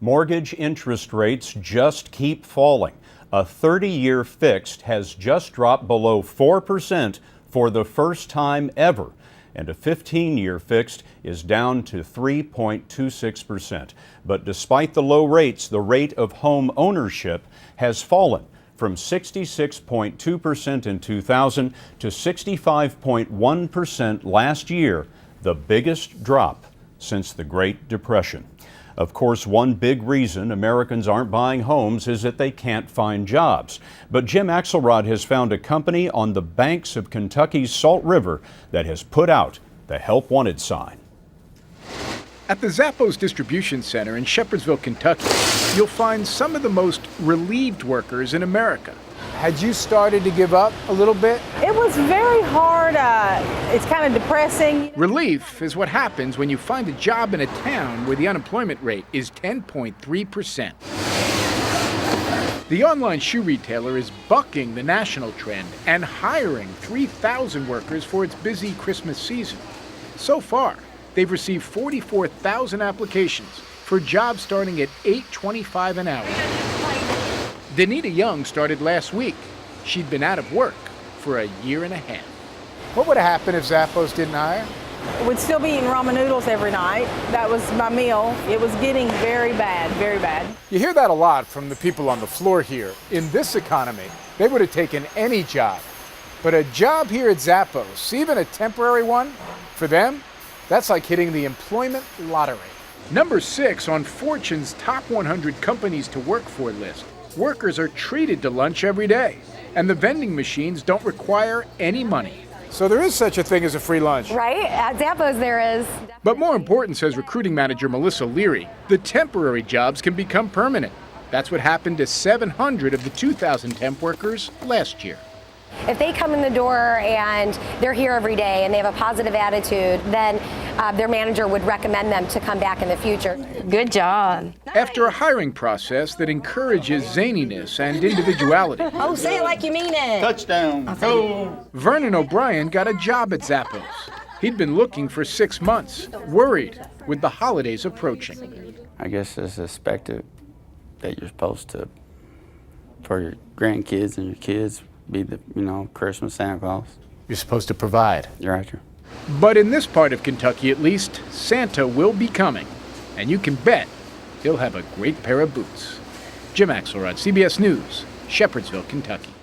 Mortgage interest rates just keep falling. A 30-year fixed has just dropped below 4% for the first time ever, and a 15-year fixed is down to 3.26%. But despite the low rates, the rate of home ownership has fallen from 66.2% in 2000 to 65.1% last year, the biggest drop since the Great Depression. Of course, one big reason Americans aren't buying homes is that they can't find jobs. But Jim Axelrod has found a company on the banks of Kentucky's Salt River that has put out the Help Wanted sign. At the Zappos distribution center in Shepherdsville, Kentucky, you'll find some of the most relieved workers in America. Had you started to give up a little bit? It was very hard. It's kind of depressing. Relief is what happens when you find a job in a town where the unemployment rate is 10.3%. The online shoe retailer is bucking the national trend and hiring 3,000 workers for its busy Christmas season. So far, they've received 44,000 applications for jobs starting at $8.25 an hour. Danita Young started last week. She'd been out of work for a year and a half. What would have happened if Zappos didn't hire? We'd still be eating ramen noodles every night. That was my meal. It was getting very bad, very bad. You hear that a lot from the people on the floor here. In this economy, they would have taken any job. But a job here at Zappos, even a temporary one, for them, that's like hitting the employment lottery. Number 6 on Fortune's top 100 companies to work for list. Workers are treated to lunch every day, and the vending machines don't require any money. So there is such a thing as a free lunch. Right? At Zappos there is. But more important, says recruiting manager Melissa Leary, the temporary jobs can become permanent. That's what happened to 700 of the 2,000 temp workers last year. If they come in the door and they're here every day and they have a positive attitude, then their manager would recommend them to come back in the future. Good job. After a hiring process that encourages zaniness and individuality, Oh, say it like you mean it. Touchdown. Go. Vernon O'Brien got a job at Zappos. He'd been looking for 6 months, worried with the holidays approaching. I guess it's expected that you're supposed to, for your grandkids and your kids, be the, Christmas Santa Claus. You're supposed to provide. You're right. But in this part of Kentucky, at least, Santa will be coming. And you can bet he'll have a great pair of boots. Jim Axelrod, CBS News, Shepherdsville, Kentucky.